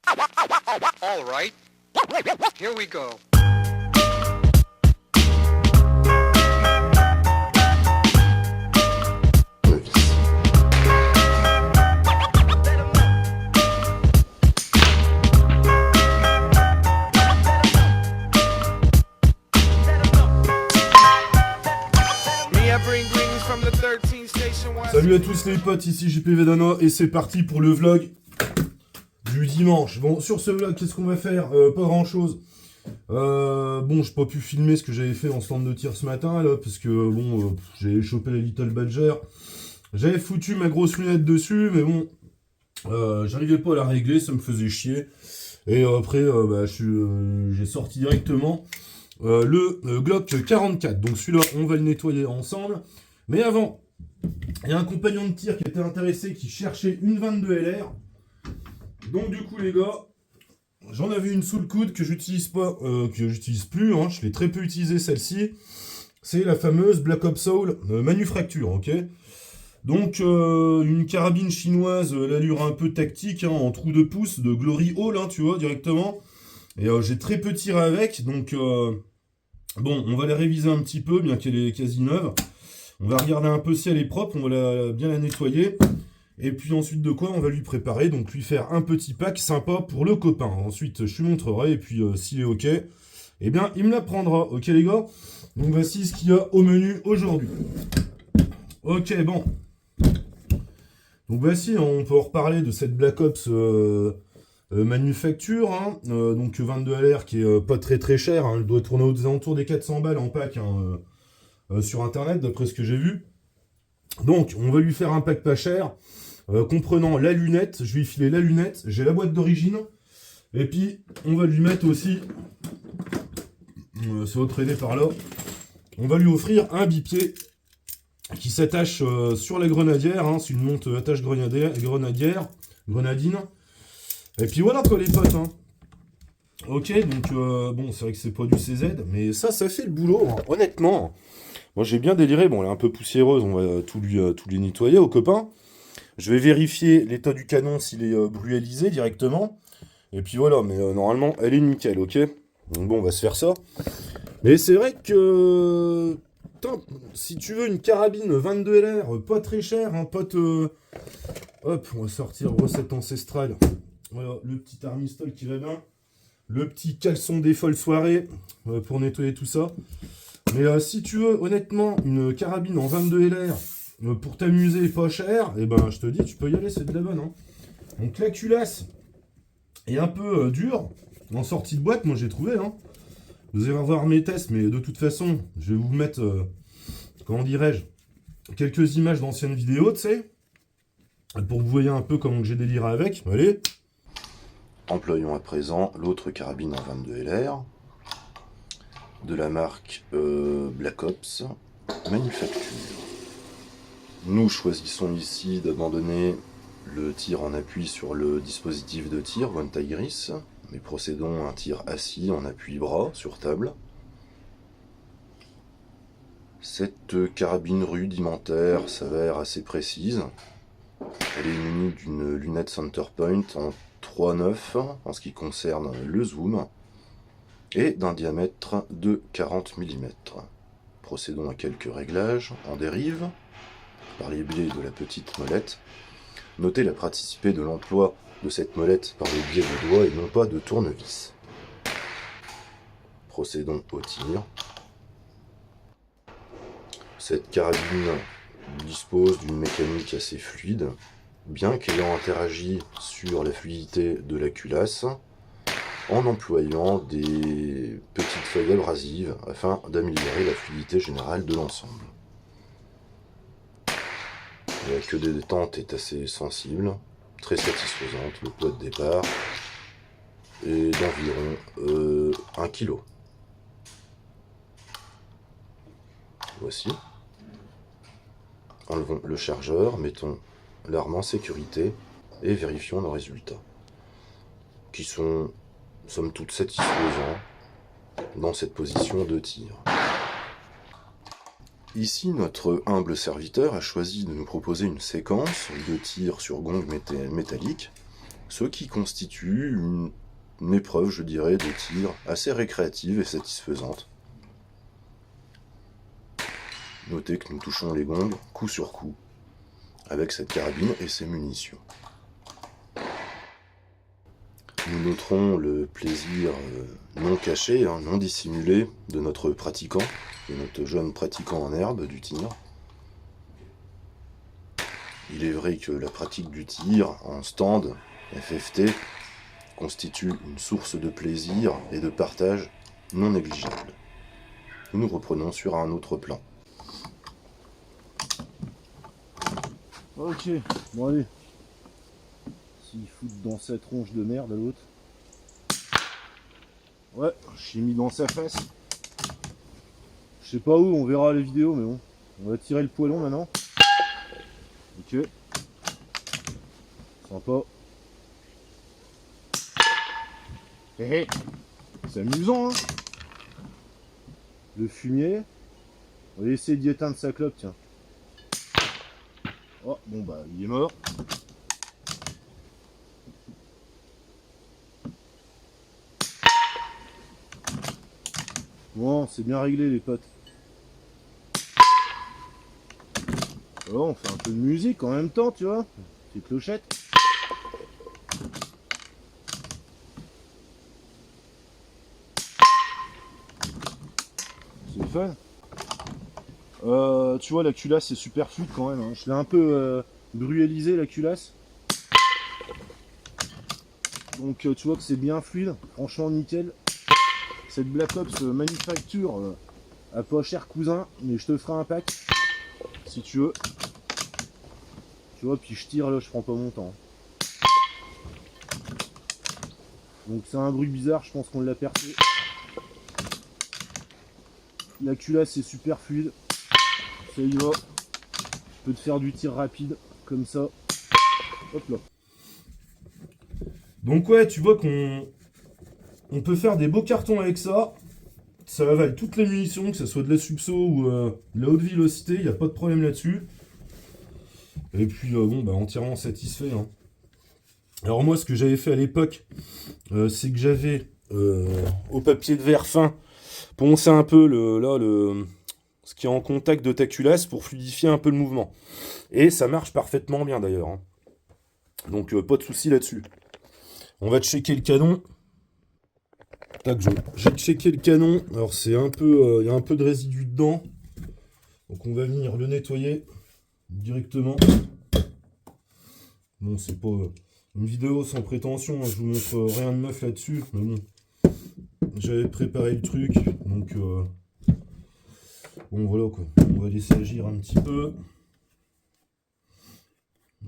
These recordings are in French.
All right, here we go. Salut à tous les potes, ici JPV Dana et c'est parti pour le vlog du dimanche. Bon, sur ce vlog, qu'est-ce qu'on va faire? Pas grand chose. Bon, j'ai pas pu filmer ce que j'avais fait en stand de tir ce matin là, parce que bon, j'ai chopé la Little Badger. J'avais foutu ma grosse lunette dessus, mais bon, j'arrivais pas à la régler, ça me faisait chier. Et après, j'ai sorti directement le Glock 44. Donc celui-là, on va le nettoyer ensemble. Mais avant, il y a un compagnon de tir qui était intéressé, qui cherchait une 22 LR. Donc du coup les gars, j'en avais une sous le coude que j'utilise pas, que j'utilise plus, hein, je l'ai très peu utilisée celle-ci. C'est la fameuse Black Ops Soul Manufacture, ok. Donc une carabine chinoise, l'allure un peu tactique, hein, en trou de pouce, de Glory Hall, hein, tu vois, directement. Et j'ai très peu tiré avec, donc bon, on va la réviser un petit peu, bien qu'elle est quasi neuve. On va regarder un peu si elle est propre, on va bien la nettoyer. Et puis ensuite de quoi on va lui préparer, donc lui faire un petit pack sympa pour le copain. Ensuite je lui montrerai et puis s'il est ok, eh bien il me la prendra, ok les gars. Donc voici ce qu'il y a au menu aujourd'hui. Ok bon. Donc voici, on peut reparler de cette Black Ops Manufacture, hein. Donc 22 LR qui est pas très cher, hein. Elle doit tourner aux alentours des 400 balles en pack, hein, sur internet d'après ce que j'ai vu. Donc on va lui faire un pack pas cher. Comprenant la lunette, je vais lui filer la lunette, j'ai la boîte d'origine, et puis on va lui mettre aussi, ça va traîner par là, on va lui offrir un bipied qui s'attache sur la grenadière, hein, c'est une monte attache grenadienne, et puis voilà quoi les potes, hein. Ok, donc bon, c'est vrai que c'est pas du CZ, mais ça fait le boulot, hein. Honnêtement. Moi j'ai bien déliré, bon elle est un peu poussiéreuse, on va tout lui nettoyer au copain. Je vais vérifier l'état du canon s'il est brualisé directement. Et puis voilà, mais normalement, elle est nickel, ok? Donc bon, on va se faire ça. Mais c'est vrai que... Putain, si tu veux une carabine 22 LR, pas très chère, hein, pas te... Hop, on va sortir recette ancestrale. Voilà, le petit armistol qui va bien. Le petit caleçon des folles soirées pour nettoyer tout ça. Mais si tu veux, honnêtement, une carabine en 22 LR... pour t'amuser pas cher, et ben je te dis, tu peux y aller, c'est de la bonne, hein. Donc la culasse est un peu dure, en sortie de boîte, moi j'ai trouvé, hein. Vous allez voir mes tests, mais de toute façon, je vais vous mettre, comment dirais-je, quelques images d'anciennes vidéos, tu sais, pour que vous voyez un peu comment j'ai déliré avec. Allez. Employons à présent l'autre carabine en 22 LR, de la marque Black Ops Manufacture. Nous choisissons ici d'abandonner le tir en appui sur le dispositif de tir One Tigris, mais procédons à un tir assis en appui bras sur table. Cette carabine rudimentaire s'avère assez précise. Elle est munie d'une lunette Centerpoint en 3.9 en ce qui concerne le zoom et d'un diamètre de 40 mm. Procédons à quelques réglages en dérive par les biais de la petite molette. Notez la praticité de l'emploi de cette molette par le biais de doigts et non pas de tournevis. Procédons au tir. Cette carabine dispose d'une mécanique assez fluide, bien qu'ayant interagi sur la fluidité de la culasse, en employant des petites feuilles abrasives afin d'améliorer la fluidité générale de l'ensemble. La queue de détente est assez sensible, très satisfaisante, le poids de départ est d'environ 1 kg. Voici. Enlevons le chargeur, mettons l'arme en sécurité et vérifions nos résultats, qui sont somme toute satisfaisants dans cette position de tir. Ici, notre humble serviteur a choisi de nous proposer une séquence de tir sur gong métallique ce qui constitue une épreuve, je dirais, de tir assez récréative et satisfaisante. Notez que nous touchons les gongs coup sur coup avec cette carabine et ses munitions. Nous noterons le plaisir non caché, non dissimulé de notre pratiquant, de notre jeune pratiquant en herbe du tir. Il est vrai que la pratique du tir en stand, FFT, constitue une source de plaisir et de partage non négligeable. Nous nous reprenons sur un autre plan. Ok, bon allez. S'il fout dans cette ronge de merde à l'autre. Ouais, j'ai mis dans sa face. Je sais pas où, on verra les vidéos, mais bon. On va tirer le poêlon maintenant. Ok. Sympa. Hé, c'est amusant, hein. Le fumier. On va essayer d'y éteindre sa clope, tiens. Oh, bon bah, il est mort. Bon, c'est bien réglé les potes. Alors, on fait un peu de musique en même temps, tu vois. Petite clochette. C'est fun. Tu vois, la culasse c'est super fluide quand même, hein. Je l'ai un peu bruélisé la culasse. Donc tu vois que c'est bien fluide, franchement nickel. Cette Black Ops manufacture à pas cher cousin, mais je te ferai un pack si tu veux. Tu vois, puis je tire là, je prends pas mon temps. Donc c'est un bruit bizarre, je pense qu'on l'a percé. La culasse est super fluide. Ça y va. Je peux te faire du tir rapide, comme ça. Hop là. Donc ouais, tu vois qu'on peut faire des beaux cartons avec ça. Ça avale toutes les munitions, que ce soit de la subso ou de la haute vélocité, il n'y a pas de problème là-dessus. Et puis bon, bah entièrement satisfait, hein. Alors moi, ce que j'avais fait à l'époque, c'est que j'avais au papier de verre fin poncé un peu ce qui est en contact de ta culasse pour fluidifier un peu le mouvement. Et ça marche parfaitement bien d'ailleurs, hein. Donc pas de souci là-dessus. On va checker le canon. Tac, j'ai checké le canon. Alors c'est un peu, il y a un peu de résidu dedans. Donc on va venir le nettoyer directement. Bon, c'est pas une vidéo sans prétention, hein. Je vous montre rien de neuf là-dessus. Mais bon, j'avais préparé le truc. Donc bon voilà quoi. On va laisser agir un petit peu.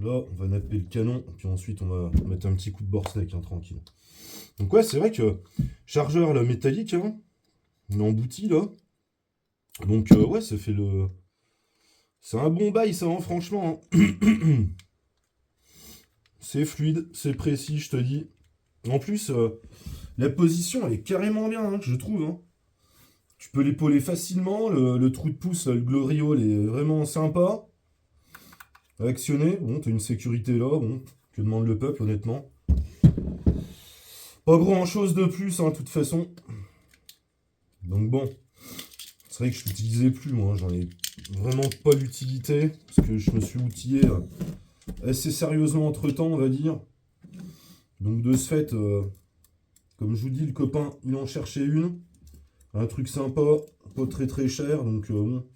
Là, on va napper le canon, puis ensuite on va mettre un petit coup de borsec, hein, tranquille. Donc ouais, c'est vrai que chargeur là, métallique, hein, embouti là. Donc ouais, ça fait le... C'est un bon bail ça, hein, franchement. Hein. C'est fluide, c'est précis, je te dis. En plus, la position elle est carrément bien, hein, je trouve. Hein. Tu peux l'épauler facilement, le trou de pouce, là, le Glorio, il est vraiment sympa. Actionner, bon, t'as une sécurité là, bon, que demande le peuple, honnêtement. Pas grand chose de plus, hein, de toute façon. Donc bon, c'est vrai que je l'utilisais plus, moi, j'en ai vraiment pas l'utilité, parce que je me suis outillé assez sérieusement entre temps, on va dire. Donc de ce fait, comme je vous dis, le copain, il en cherchait une. Un truc sympa, pas très très cher, donc bon.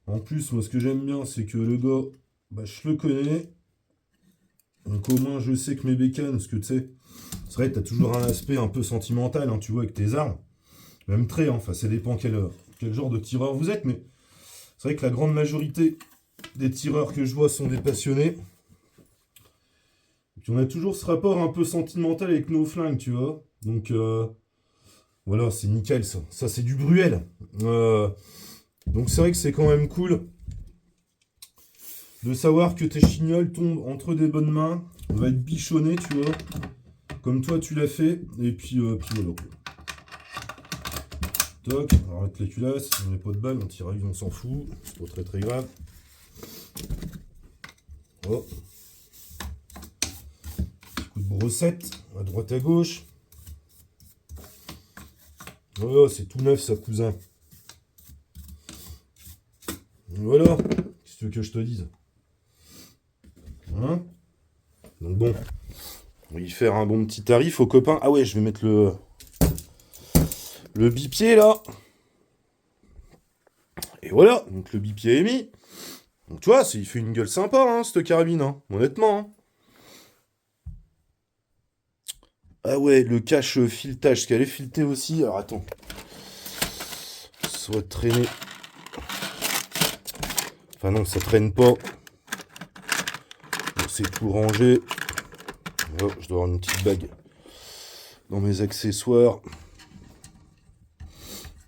En plus, moi, ce que j'aime bien, c'est que le gars, bah, je le connais. Donc, au moins, je sais que mes bécanes, parce que tu sais, c'est vrai que tu as toujours un aspect un peu sentimental, hein, tu vois, avec tes armes. Même très, hein, enfin, ça dépend quel genre de tireur vous êtes, mais c'est vrai que la grande majorité des tireurs que je vois sont des passionnés. Et puis, on a toujours ce rapport un peu sentimental avec nos flingues, tu vois. Donc, voilà, c'est nickel, ça. Ça, c'est du Bruel. Donc c'est vrai que c'est quand même cool de savoir que tes chignoles tombent entre des bonnes mains. On va être bichonné, tu vois, comme toi tu l'as fait. Et puis voilà. Toc, on va arrêter la culasse. On n'a pas de balle, on tire à vue, on s'en fout. C'est pas très très grave. Oh. brossette, à droite à gauche. Voilà, c'est tout neuf ça, cousin. Voilà, qu'est-ce que tu veux que je te dise? Hein? Donc bon, on va y faire un bon petit tarif aux copains. Ah ouais, je vais mettre le bipied là. Et voilà, donc le bipied est mis. Donc tu vois, il fait une gueule sympa, hein, cette carabine, hein, honnêtement. Hein. Ah ouais, le cache filetage, ce qu'elle est filetée aussi. Alors attends. Ça va traîner. Enfin non, ça traîne pas. C'est tout rangé. Oh, je dois avoir une petite bague dans mes accessoires.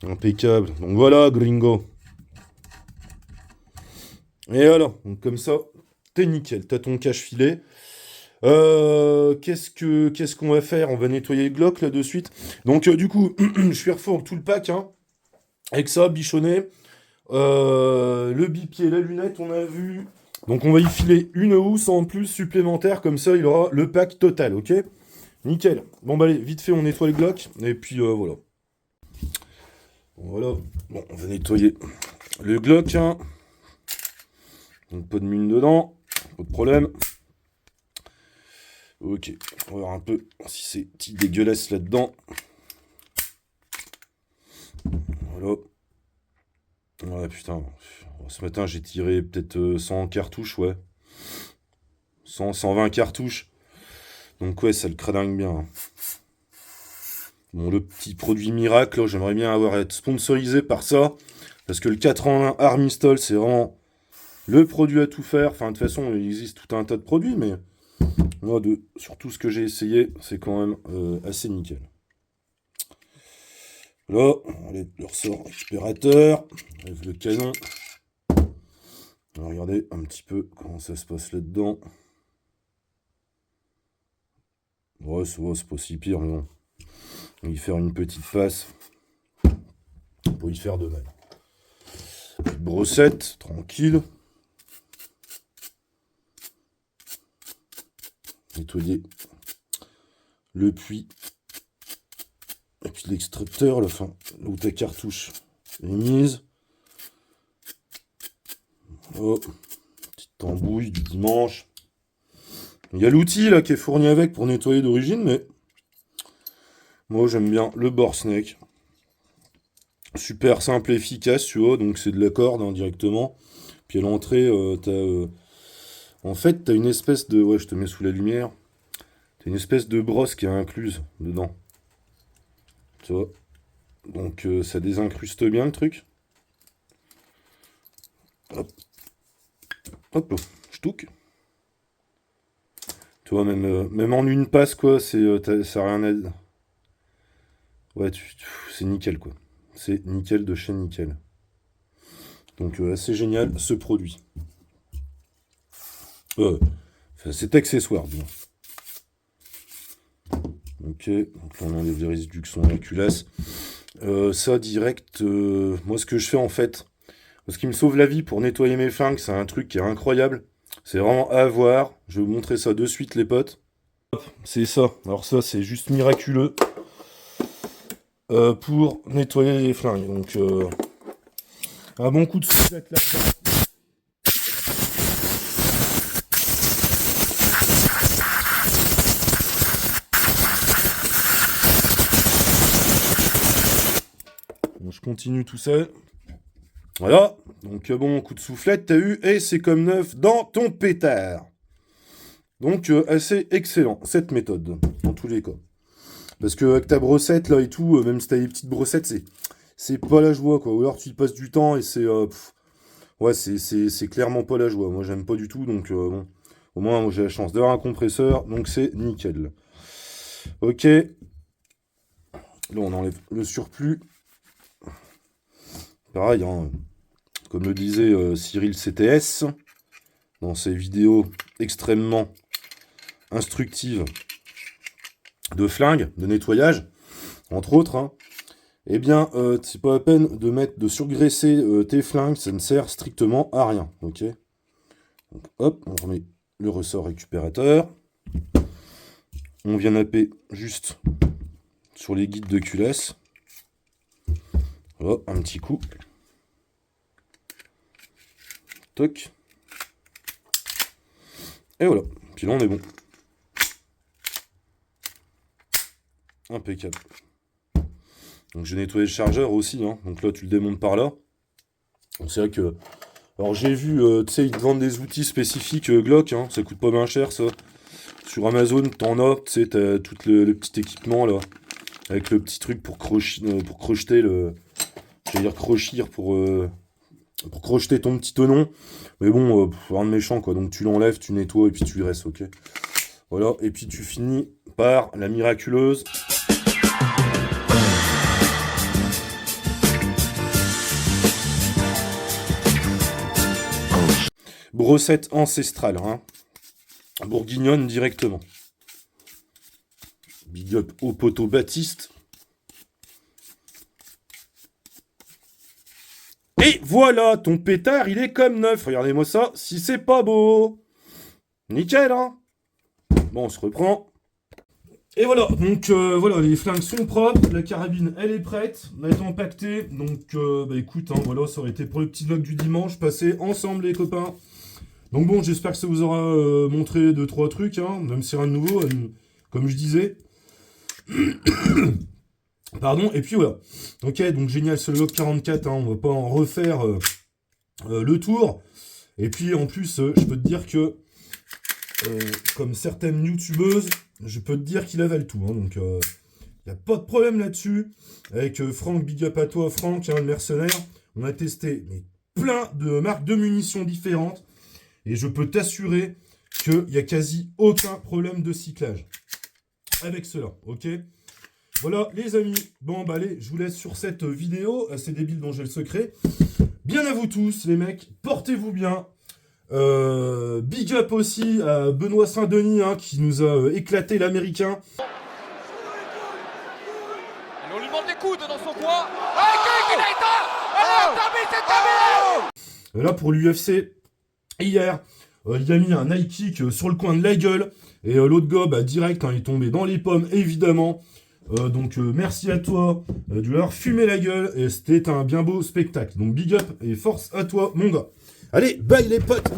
Impeccable. Donc voilà, gringo. Et voilà, donc comme ça, t'es nickel. T'as ton cache-filet. Qu'est-ce qu'on va faire? On va nettoyer le Glock là de suite. Donc du coup, je suis refait tout le pack. Hein, avec ça, bichonné. Le bipied, la lunette, on a vu. Donc on va y filer une housse en plus supplémentaire. Comme ça, il aura le pack total, ok? Nickel. Bon bah allez, vite fait, on nettoie le Glock. Et puis voilà. Voilà. Bon, on va nettoyer le Glock. Hein. Donc pas de mine dedans. Pas de problème. Ok, on va voir un peu si c'est petit dégueulasse là-dedans. Voilà. Ouais, putain. Ce matin, j'ai tiré peut-être 100 cartouches, ouais. 100, 120 cartouches. Donc ouais, ça le cradingue bien. Hein. Bon, le petit produit miracle, j'aimerais bien être sponsorisé par ça. Parce que le 4 en 1 Armistol, c'est vraiment le produit à tout faire. Enfin, de toute façon, il existe tout un tas de produits, mais... Moi, sur tout ce que j'ai essayé, c'est quand même assez nickel. Là, on le ressort récupérateur. On lève le canon. On va regarder un petit peu comment ça se passe là-dedans. Ouais, c'est pas si pire, mais bon. On va y faire une petite passe. Pour y faire de même. Petite brossette, tranquille. Nettoyer le puits et puis l'extracteur, là où ta cartouche est mise. Oh, petite tambouille du dimanche. Il y a l'outil là qui est fourni avec pour nettoyer d'origine, mais moi j'aime bien le bore snake. Super simple et efficace, tu vois, donc c'est de la corde hein, directement. Puis à l'entrée, en fait, t'as une espèce de... Ouais, je te mets sous la lumière. T'as une espèce de brosse qui est incluse dedans. Tu vois. Donc, ça désincruste bien le truc. Hop. Hop, j'touque. Tu vois, même en une passe, quoi, ça n'a rien à... Ouais, c'est nickel, quoi. C'est nickel de chez nickel. Donc, assez génial, ce produit. C'est accessoire, bien. Ok, donc là on enlève les résidus qui sont dans la culasse. Ça, direct, moi ce que je fais en fait, ce qui me sauve la vie pour nettoyer mes flingues, c'est un truc qui est incroyable. C'est vraiment à voir. Je vais vous montrer ça de suite, les potes. C'est ça. Alors ça, c'est juste miraculeux pour nettoyer les flingues. Donc, un bon coup de soufflette là-dedans. Bon, je continue tout seul. Voilà. Donc, bon, coup de soufflette, t'as eu, et c'est comme neuf dans ton pétard. Donc, assez excellent, cette méthode, dans tous les cas. Parce que avec ta brossette, là, et tout, même si t'as des petites brossettes, c'est pas la joie, quoi. Ou alors, tu y passes du temps, et c'est... ouais, c'est clairement pas la joie. Moi, j'aime pas du tout, donc, bon. Au moins, j'ai la chance d'avoir un compresseur, donc c'est nickel. Ok. Là, on enlève le surplus. Pareil, hein, comme le disait Cyril CTS, dans ses vidéos extrêmement instructives de flingues, de nettoyage, entre autres, hein, eh bien, c'est pas la peine de surgraisser tes flingues, ça ne sert strictement à rien, ok? Donc, hop, on remet le ressort récupérateur. on vient napper juste sur les guides de culasse. Oh, un petit coup. Toc. Et voilà. Puis là, on est bon. Impeccable. Donc j'ai nettoyé le chargeur aussi. Hein. Donc là, tu le démontes par là. Donc c'est vrai que... Alors j'ai vu, tu sais, ils te vendent des outils spécifiques Glock. Hein. Ça coûte pas bien cher, ça. Sur Amazon, t'en as. Tu sais, t'as tout le petit équipement, là. Avec le petit truc pour crocheter le... J'allais dire crochir pour crocheter ton petit tenon. Mais bon, rien de méchant, quoi. Donc tu l'enlèves, tu nettoies et puis tu y restes, ok. Voilà, et puis tu finis par la miraculeuse. Brossette ancestrale, hein. Bourguignonne directement. Big up au poteau Baptiste. Et voilà, ton pétard, il est comme neuf. Regardez-moi ça, si c'est pas beau. Nickel, hein. Bon, on se reprend. Et voilà, donc voilà, les flingues sont propres, la carabine, elle est prête, elle est empaquetée. Donc, bah écoute, hein, voilà, ça aurait été pour le petit vlog du dimanche, passé ensemble les copains. Donc bon, j'espère que ça vous aura montré 2-3 trucs, hein, même si rien de nouveau, comme je disais. Pardon, et puis voilà. Ok, donc génial ce log 44, hein, on va pas en refaire le tour. Et puis en plus, je peux te dire que, comme certaines youtubeuses, je peux te dire qu'il avale tout. Hein, donc il n'y a pas de problème là-dessus. Avec Franck, big up à toi Franck, hein, le mercenaire. On a testé mais, plein de marques de munitions différentes. Et je peux t'assurer qu'il n'y a quasi aucun problème de cyclage avec cela, ok? Voilà les amis, bon bah allez, je vous laisse sur cette vidéo, assez débile dont j'ai le secret. Bien à vous tous les mecs, portez-vous bien. Big up aussi à Benoît Saint-Denis hein, qui nous a éclaté l'américain. Et on lui demande des coudes dans son coin. Allez, il a éteint. Allez, c'est terminé. Là pour l'UFC, hier, il a mis un high kick sur le coin de la gueule. Et l'autre gars, bah, direct, hein, il est tombé dans les pommes, évidemment. Donc merci à toi de lui avoir fumé la gueule. Et c'était un bien beau spectacle. Donc big up et force à toi, mon gars. Allez, bye les potes.